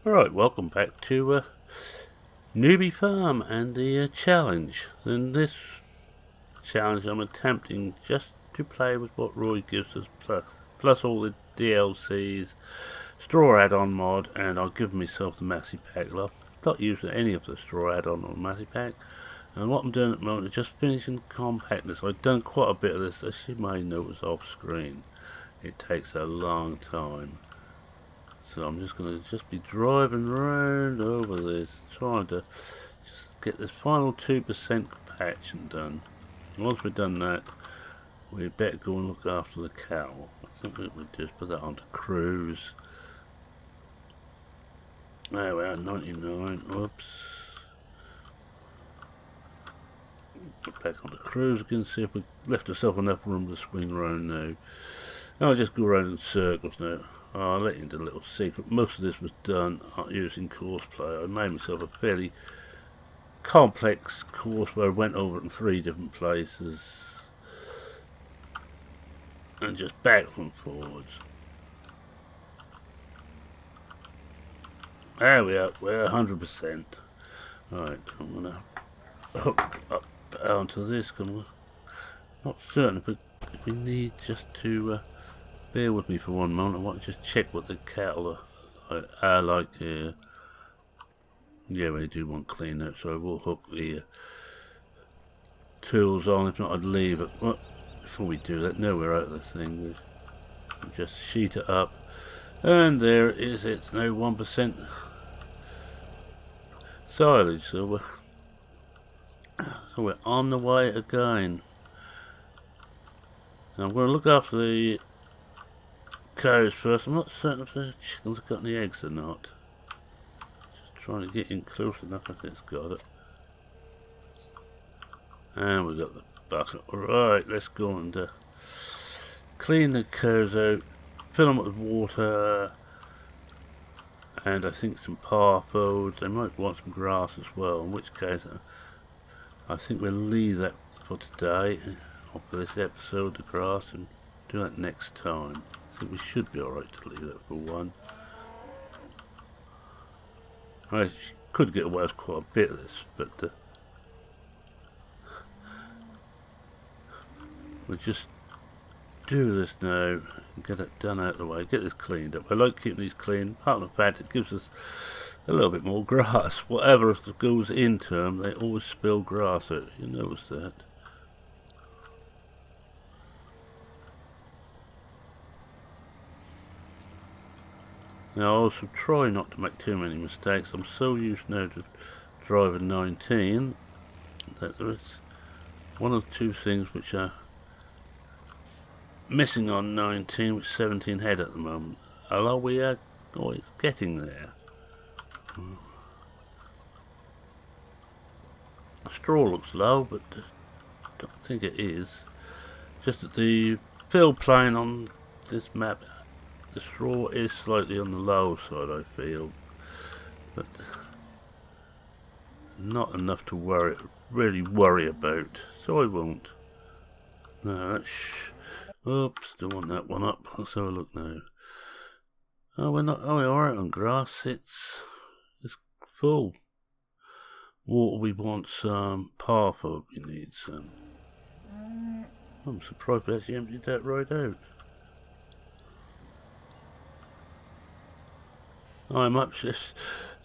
Alright, welcome back to Newbie Farm and the challenge. In this challenge I'm attempting just to play with what Roy gives us plus all the DLCs, straw add-on mod, and I'll give myself the Massey Pack. I've not used any of the straw add-on or Massey Pack, and what I'm doing at the moment is just finishing compactness. I've done quite a bit of this, as you may notice off screen. It takes a long time. So I'm just going to be driving around over this, trying to just get this final 2% compaction done. And once we've done that, we better go and look after the cow. I think we just put that onto cruise. There we are, 99. Whoops. Put back onto cruise again, see if we left ourselves enough room to swing around now. I'll just go around in circles now. I'll let you into a little secret. Most of this was done using course play. I made myself a fairly complex course where I went over it in 3 different places and just backwards and forwards. There we are, we're 100%. Right, I'm gonna hook up onto this. I'm not certain if we need just to bear with me for one moment. I want to just check what the cattle are like here. Yeah, we do want clean out, so I will hook the tools on. If not, I'd leave it. Well, before we do that, now we're out of the thing. We just sheet it up, and there it is. It's now 1% silage, so we're on the way again. Now I'm going to look after the cows first. I'm not certain if the chickens have got any eggs or not. Just trying to get in close enough. I think it's got it. And we've got the bucket. Right, let's go and clean the cows out, fill them up with water, and I think some par food. They might want some grass as well, in which case I think we'll leave that for today, or for this episode, the grass, and do that next time. I think we should be alright to leave that for one. I could get away with quite a bit of this, but we'll just do this now and get it done out of the way, get this cleaned up. I like keeping these clean, apart from the fact it gives us a little bit more grass. Whatever goes into them, they always spill grass out. You notice that. Now I also try not to make too many mistakes. I'm so used now to driving 19 that there is one or two things which are missing on 19, which 17 head at the moment. Although we are always getting there. The straw looks low, but I don't think it is. Just that the fill plane on this map, the straw is slightly on the low side, I feel, but not enough to really worry about, so I won't. No, that's oops, don't want that one up. Let's have a look now. Oh, we're alright on grass. It's full. Water, we want some. Par food, we need some. I'm surprised we actually emptied that right out. I'm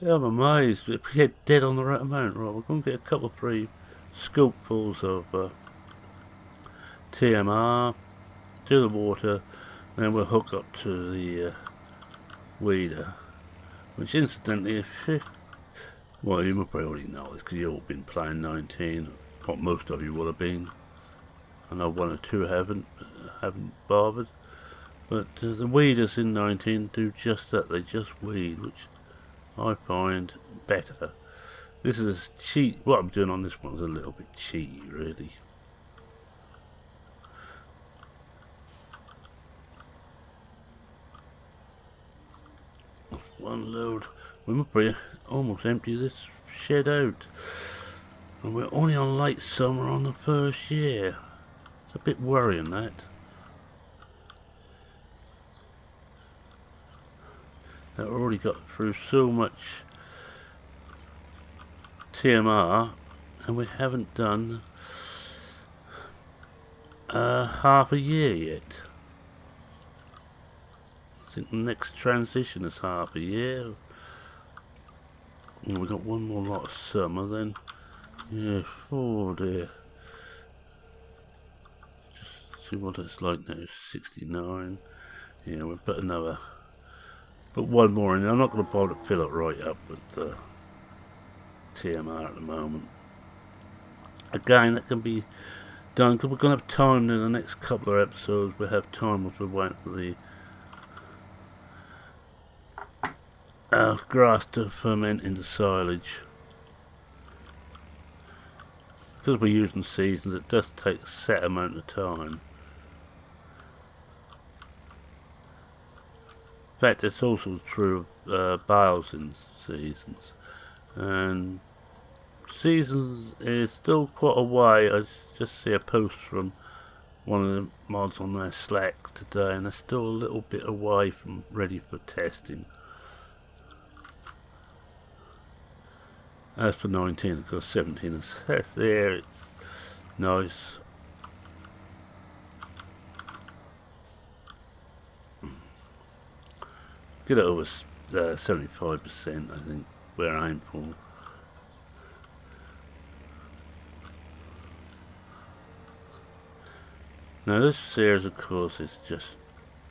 amazed. If we get dead on the right amount, right, we're going to get a couple of 3 scoopfuls of TMR, do the water, then we'll hook up to the weeder, which incidentally, well, you probably already know this because you've all been playing 19, what most of you will have been. I know 1 or 2 haven't bothered. But the weeders in 19 do just that, they just weed, which I find better. This is what I'm doing on this one is a little bit cheaty, really. One load. We must be almost empty this shed out. And we're only on late summer on the first year. It's a bit worrying, that. that already got through so much TMR, and we haven't done half a year yet. I think the next transition is half a year. And we've got one more lot of summer then. Yeah, 4 dear. Just see what it's like now. 69. Yeah, we'll put one more in. I'm not going to bother to fill it right up with TMR at the moment. Again, that can be done because we're going to have time in the next couple of episodes. We'll have time if we wait for the grass to ferment into silage. Because we're using seasons, it does take a set amount of time. In fact, it's also true of bales in seasons. And seasons is still quite a way. I just see a post from one of the mods on their Slack today, and they're still a little bit away from ready for testing. As for 19, of course, 17 is there. It's nice. Get it over 75%, I think, we're aiming for. Now this series, of course, is just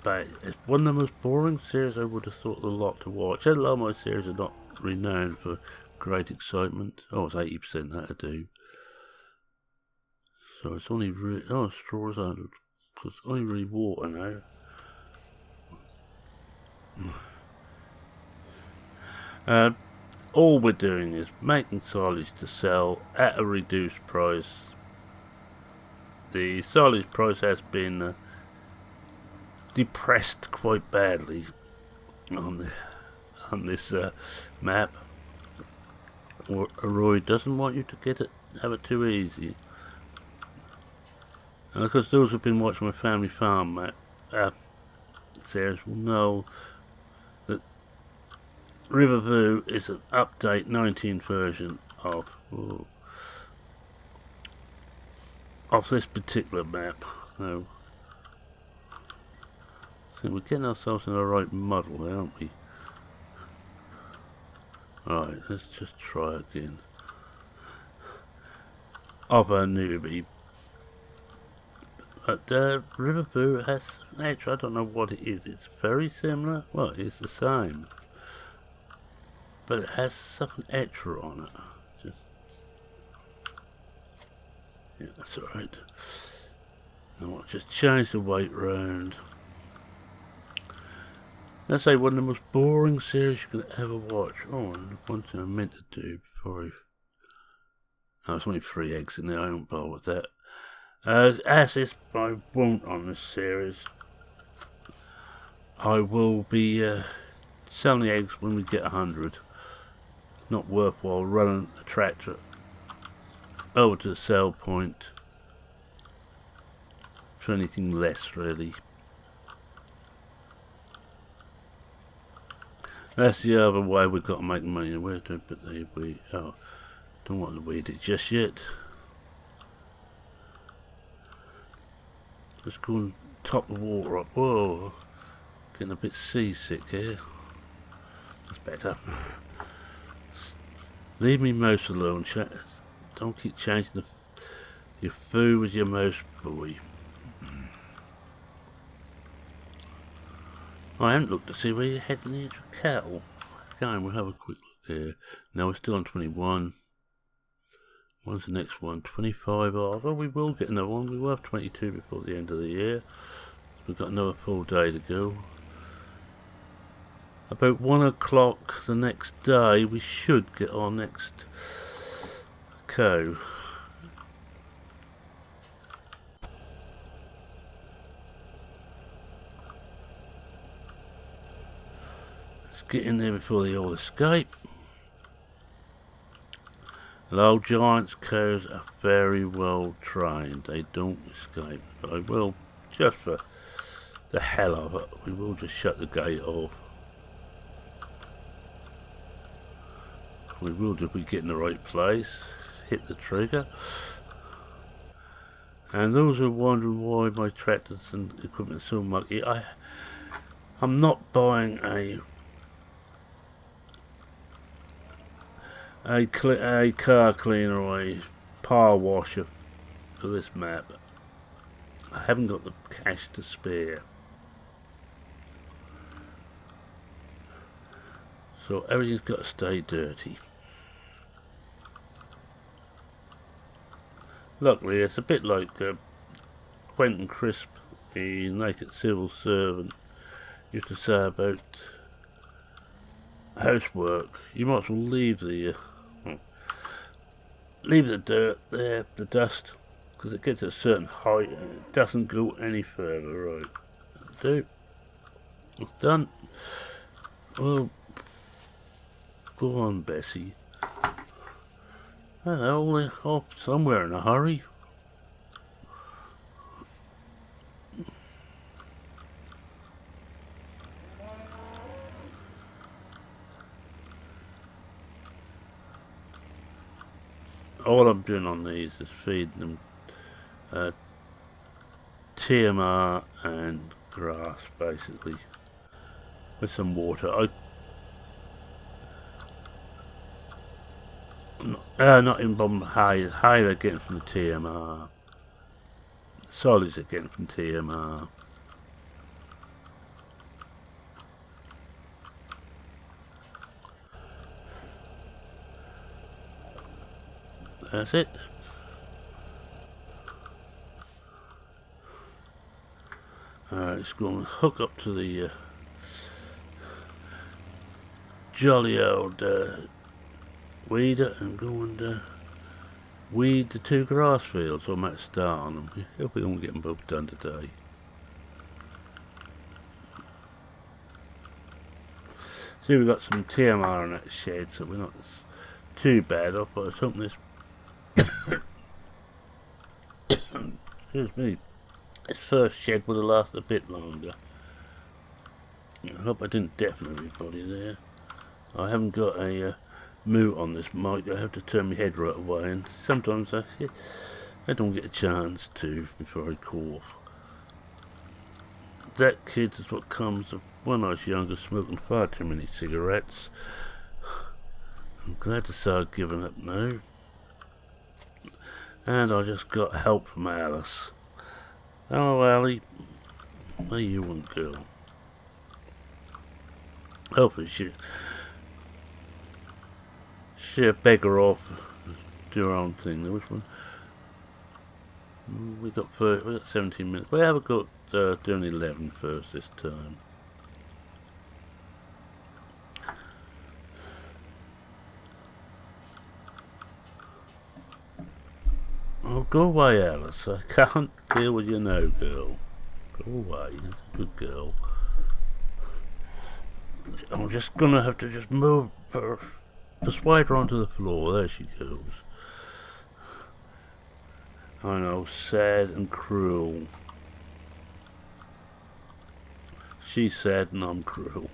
bad. It's one of the most boring series I would have thought a lot to watch. A lot of my series are not renowned for great excitement. Oh, it's 80% that I do. So it's only really... Oh, straws out. It's only really water now. All we're doing is making silage to sell at a reduced price. The silage price has been depressed quite badly on this map. Roy doesn't want you to have it too easy. And of course, those who've been watching my family farm map series will know that Riverview is an update 19 version of this particular map. So I think we're getting ourselves in the right muddle there, aren't we? Alright, let's just try again. Of a newbie. But Riverview has nature, I don't know what it is. It's very similar. Well, it's the same. But it has something extra on it. Yeah, that's alright. I'll just change the weight round. Let's say one of the most boring series you could ever watch. Oh, and one thing I meant to do before there's only 3 eggs in there, I don't bother with that. As is I won't on this series, I will be selling the eggs when we get 100. It's not worthwhile running a tractor over to the sell point for anything less, really. That's the other way we've got to make money. Where do I put the weed? Oh, don't want to weed it just yet. Let's go and top the water up. Whoa, getting a bit seasick here. That's better. Leave me mouse alone. Don't keep changing your food with your mouse, boy. I haven't looked to see where you're heading here to cattle. Again, we'll have a quick look here. No, we're still on 21. When's the next one? 25 off. Oh, we will get another one. We will have 22 before the end of the year. We've got another full day to go. About 1 o'clock the next day, we should get our next cow. Let's get in there before they all escape. Low Giants cows are very well trained. They don't escape. But I will, just for the hell of it, we will just shut the gate off. We will do if we get in the right place. Hit the trigger. And those who are wondering why my tractors and equipment are so mucky, I'm not buying a car cleaner or a power washer for this map. I haven't got the cash to spare. So everything's got to stay dirty. Luckily, it's a bit like Quentin Crisp, the naked civil servant, used to say about housework. You might as well leave the dirt there, the dust, because it gets a certain height and it doesn't go any further. Right, that'll do. It's done. Well, go on, Bessie. They're all off somewhere in a hurry. All I'm doing on these is feeding them TMR and grass, basically, with some water. Not in bomb hay they're getting from the TMR. Solids are getting from TMR. That's it. Alright, let's go and hook up to the jolly old weeder and go and weed the 2 grass fields. I might start on them. Hope we don't get them both done today. See, we've got some TMR in that shed, so we're not too bad off, but I was hoping this excuse me, this first shed would have lasted a bit longer. I hope I didn't deafen everybody there. I haven't got a mute on this mic. I have to turn my head right away, and sometimes I don't get a chance to before I cough. That, kids, is what comes of when I was younger, smoking far too many cigarettes. I'm glad to say I've given up now. And I just got help from Alice. Hello, Allie. How you one, girl? Hopefully she'll beg her off, do her own thing. There was one. We got 17 minutes. We haven't got doing 11 first this time. Oh, go away, Alice. I can't deal with you now, girl. Go away. That's a good girl. I'm just gonna have to just move her, persuade her onto the floor. There she goes. I know, sad and cruel. She's sad and I'm cruel.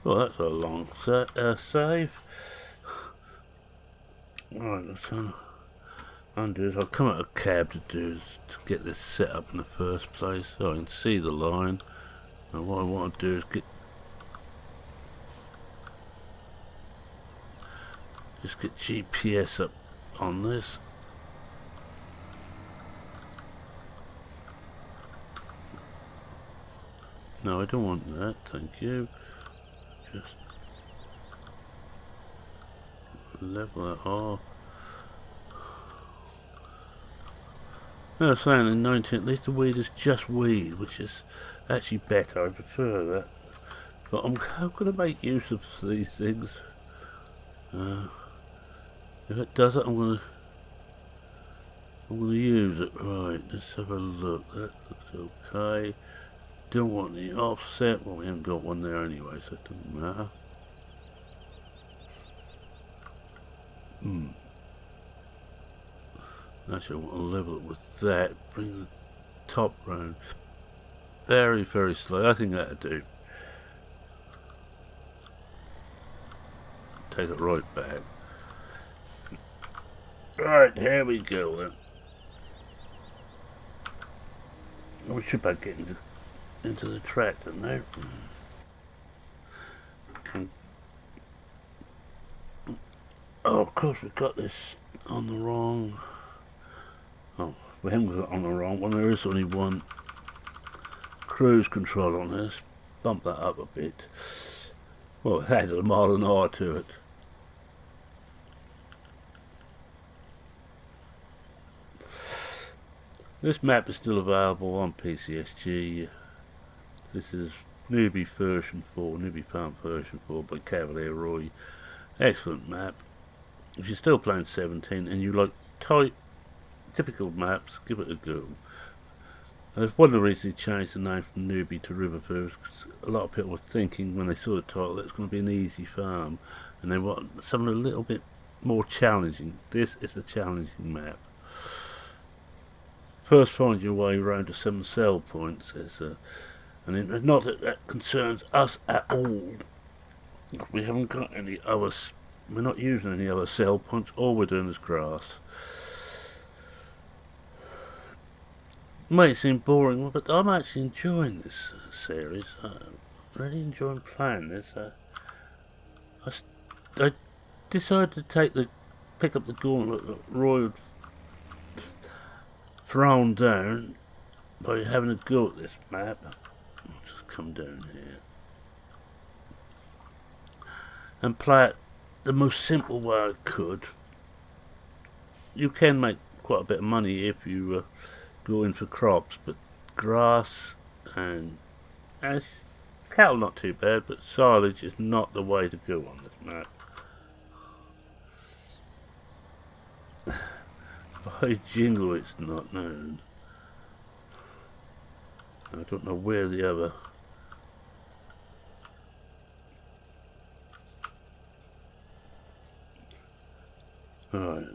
Well, that's a long save. Alright, let's undo this. I'll come out a cab to get this set up in the first place so I can see the line. And what I want to do is get GPS up on this. No, I don't want that, thank you. Just level it off. No, saying in 19, at least the weed is just weed, which is actually better. I prefer that. But I'm going to make use of these things. If it does it, I'm going to use it. Right, let's have a look. That looks okay. Don't want the offset. Well, we haven't got one there anyway, so it doesn't matter. Actually, I want to level it with that. Bring the top round. Very, very slow. I think that'll do. take it right back. Right, here we go then. We should be getting into the tractor now. Oh, of course we've got this on the wrong... Oh, we haven't got it on the wrong one. There is only one cruise control on this. Bump that up a bit. Well, it added a mile an hour to it. This map is still available on PCSG. This is Newbie version 4, Newbie Farm version 4 by Cavalier Roy. Excellent map. If you're still playing 17 and you like typical maps, give it a go. That's one of the reasons he changed the name from Newbie to Riverford, because a lot of people were thinking when they saw the title that it's going to be an easy farm, and they want something a little bit more challenging. This is a challenging map. First, find your way around to 7 sell points. And not that that concerns us at all. We haven't got any other. We're not using any other sell points. All we're doing is grass. It may seem boring, but I'm actually enjoying this series. I'm really enjoying playing this. I decided to pick up the gauntlet that Roy had thrown down by having a go at this map. I'll just come down here and play it the most simple way I could. You can make quite a bit of money if you go in for crops, but grass and cattle not too bad, but silage is not the way to go on this map. By jingle, it's not known. I don't know where the other... Right,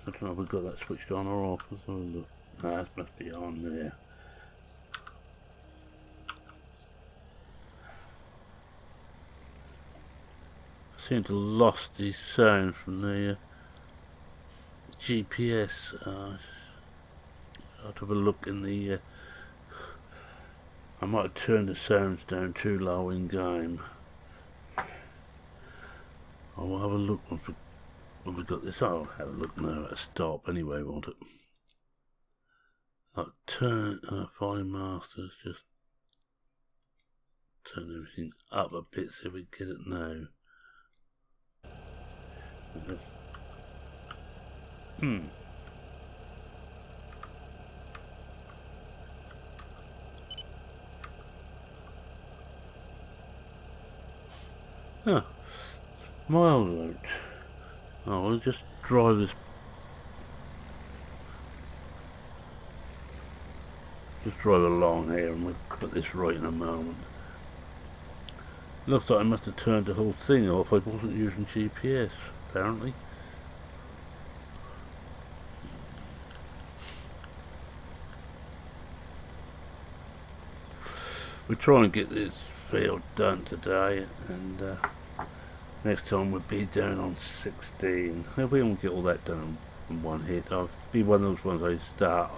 I don't know if we've got that switched on or off. Let's have a look. No, that must be on there. I seem to have lost the sound from the GPS. I'll have a look in the... I might have turned the sounds down too low in game. I'll have a look when we've got this. I'll have a look now at a stop anyway, won't it? I'll turn Fine Masters, just turn everything up a bit so we get it now. Huh. Mile route. Oh, we'll just drive this. Just drive along here and we'll put this right in a moment. Looks like I must have turned the whole thing off. I wasn't using GPS, apparently. We'll try and get this field done today, and next time we'll be down on 16. If we don't get all that done in one hit, I'll be one of those ones I start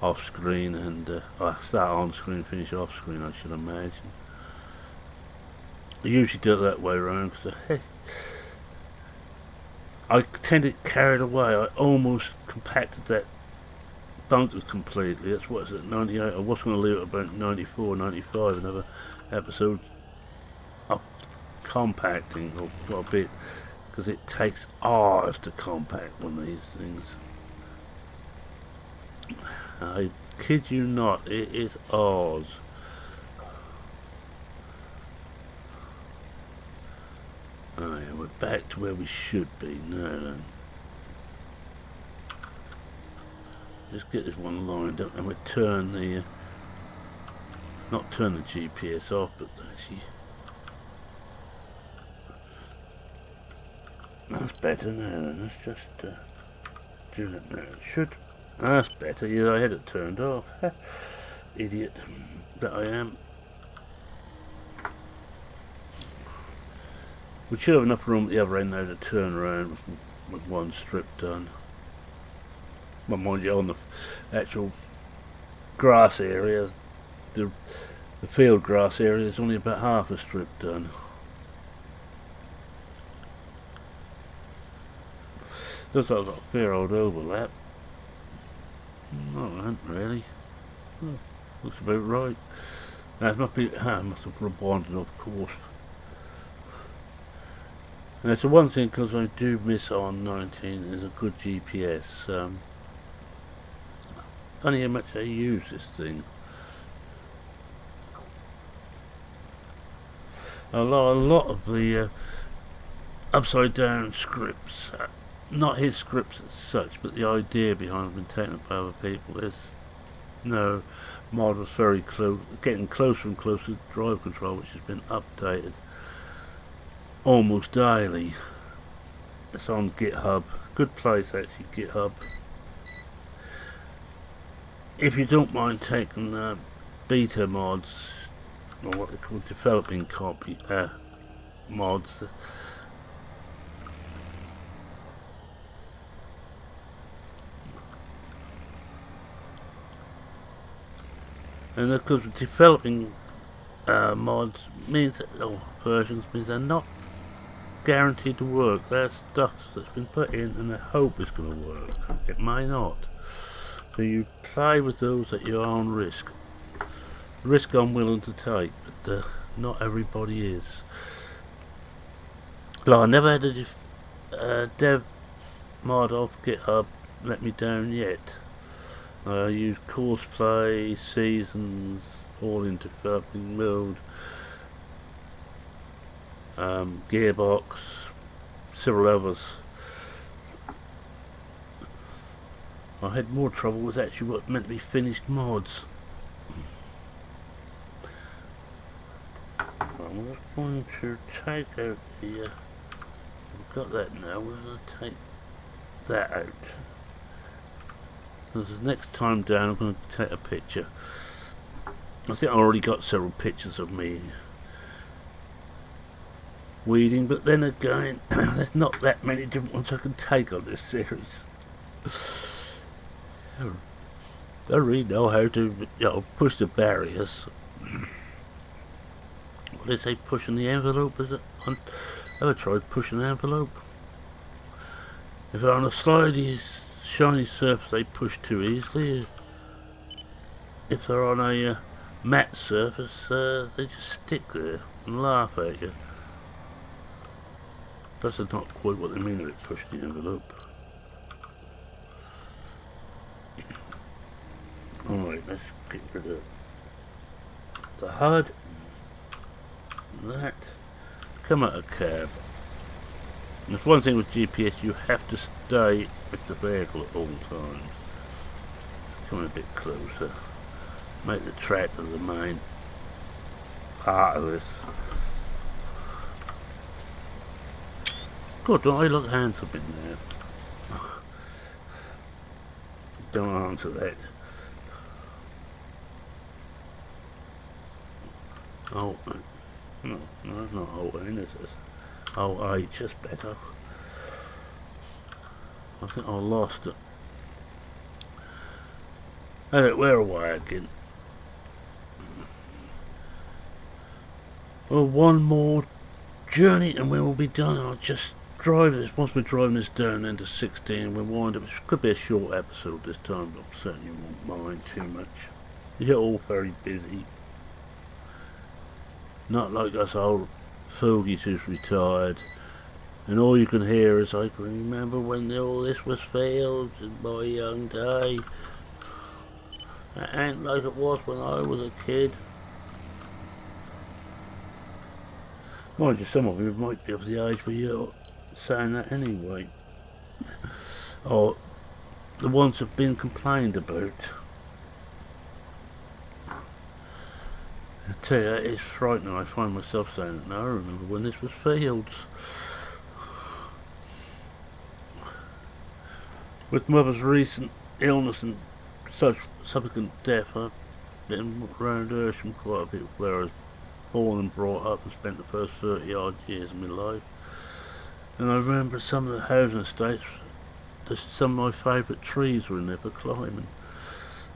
off screen and I start on screen, finish off screen, I should imagine. I usually do it that way around because I tend to get carried away. I almost compacted that bunker completely. That's what it's at 98. I was going to leave it about 94, 95, another episode of compacting or a bit, because it takes hours to compact one of these things. I kid you not, it is hours. Oh yeah, we're back to where we should be now then. Just get this one lined up and we turn the not turn the GPS off, but actually that's better now then. Let's just do that now. It should. That's better. Yeah, I had it turned off. Idiot that I am. We should have enough room at the other end now to turn around with one strip done. Well, mind you, on the actual grass area, the field grass area is only about half a strip done. Looks like I've got a fair old overlap. No, I haven't really. Oh, looks about right. That must be. I must have wandered off course. And that's the one thing, because I do miss on 19 is a good GPS. Funny how much I use this thing. A lot of the upside down scripts, not his scripts as such, but the idea behind them been taken up by other people. There's no mod was very close, getting closer and closer to drive control, which has been updated almost daily. It's on GitHub. Good place actually, GitHub. If you don't mind taking beta mods, or what they call developing copy mods, and of course developing mods means that, or versions means they're not guaranteed to work. There's stuff that's been put in and they hope it's going to work. It may not. So you play with those at your own risk. Risk I'm willing to take, but not everybody is. Like, I never had a dev mod off GitHub let me down yet. I use Courseplay, Seasons, all in developing mode. Gearbox, several others. I had more trouble with actually what meant to be finished mods. I'm just going to take out the I've got that now. We're going to take that out. So the next time down I'm going to take a picture. I think I already got several pictures of me weeding, but then again there's not that many different ones I can take on this series. I don't really know how to, push the barriers. What did they say, pushing the envelope? Is it? I've never tried pushing the envelope. If they're on a slidey, shiny surface, they push too easily. If they're on a matte surface, they just stick there and laugh at you. That's not quite what they mean when they push the envelope. Alright, let's get rid of the HUD. That. Come out of cab. There's one thing with GPS, you have to stay with the vehicle at all times. Coming a bit closer. Make the track to the main part of this. God, don't I look handsome in there? Don't answer that. Oh, no, that's not O-N, is it? O-H is better. I think I lost it. Alright, where are we again? Well, one more journey and we will be done. I'll just drive this. Once we're driving this down into 16, we'll wind up. It could be a short episode this time, but I certainly won't mind too much. You're all very busy. Not like us old fogies who's retired. And all you can hear is, I can remember when all this was fields in my young day. It ain't like it was when I was a kid. Mind you, some of you might be of the age where you're saying that anyway. Or the ones have been complained about. I tell you, it's frightening. I find myself saying it now. I remember when this was fields. With mother's recent illness and such subsequent death, I've been around Hersham quite a bit where I was born and brought up and spent the first 30 odd years of my life. And I remember some of the housing estates, some of my favourite trees were in there for climbing.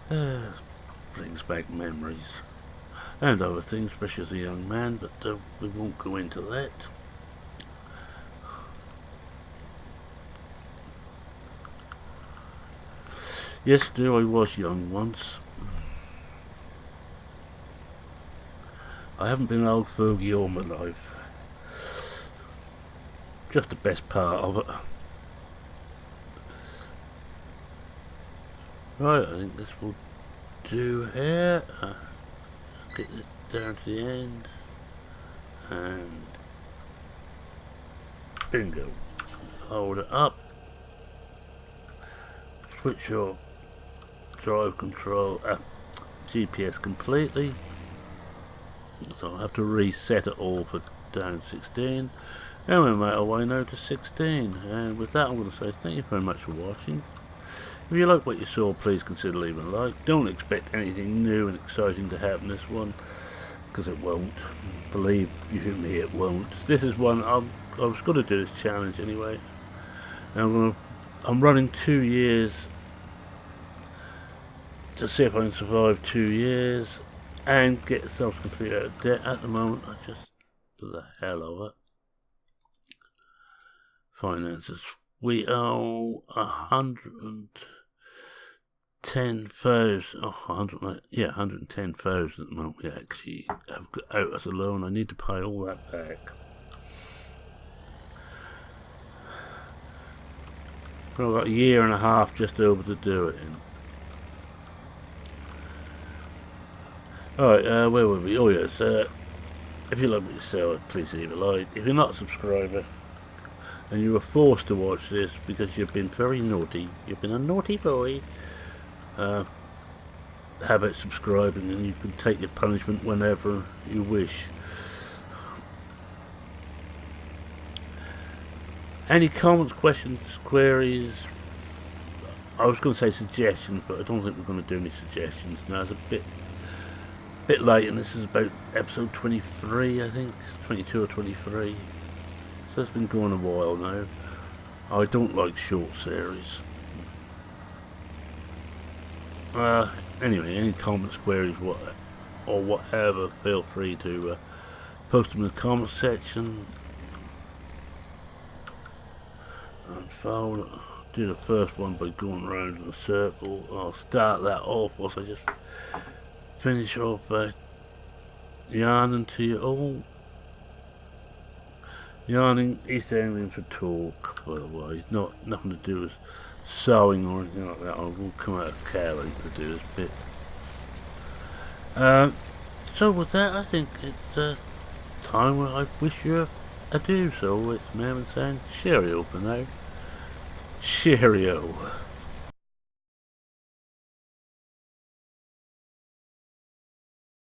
Brings back memories. And other things, especially as a young man, but we won't go into that. Yes, dear, I was young once. I haven't been old fogey all my life. Just the best part of it. Right, I think this will do here. Get this down to the end. And bingo. Hold it up. Switch off drive control, GPS completely. So I'll have to reset it all for down 16. And we make our way now to 16. And with that, I'm going to say thank you very much for watching. If you like what you saw, please consider leaving a like. Don't expect anything new and exciting to happen this one, because it won't. Believe you me, it won't. This is one I was going to do this challenge anyway. And I'm running 2 years to see if I can survive 2 years and get myself completely out of debt. At the moment, I just for the hell of it. Finances. We owe 110,000. Oh, 110,000 at the moment. We actually have got out as a loan. I need to pay all that back. I've got a year and a half just over to do it in. Alright, where were we? Oh yes, if you like what you saw, please leave a like. If you're not a subscriber and you were forced to watch this because you've been very naughty, you've been a naughty boy, how about subscribing, and you can take your punishment whenever you wish. Any comments, questions, queries? I was going to say suggestions, but I don't think we're going to do any suggestions now. It's a bit late, and this is about episode 23, I think, 22 or 23. So it's been going a while now. I don't like short series. Anyway, any comments, queries, or whatever, feel free to post them in the comment section. Unfold. Do the first one by going around in a circle. I'll start that off whilst I just finish off yarning to you all. Yarning East Anglian for talk, by the way. Nothing to do with sewing or anything like that. I will come out of Cavalier to do this bit. So with that, I think it's time where I wish you adieu. So it's Merman saying cheerio for now. Cheerio.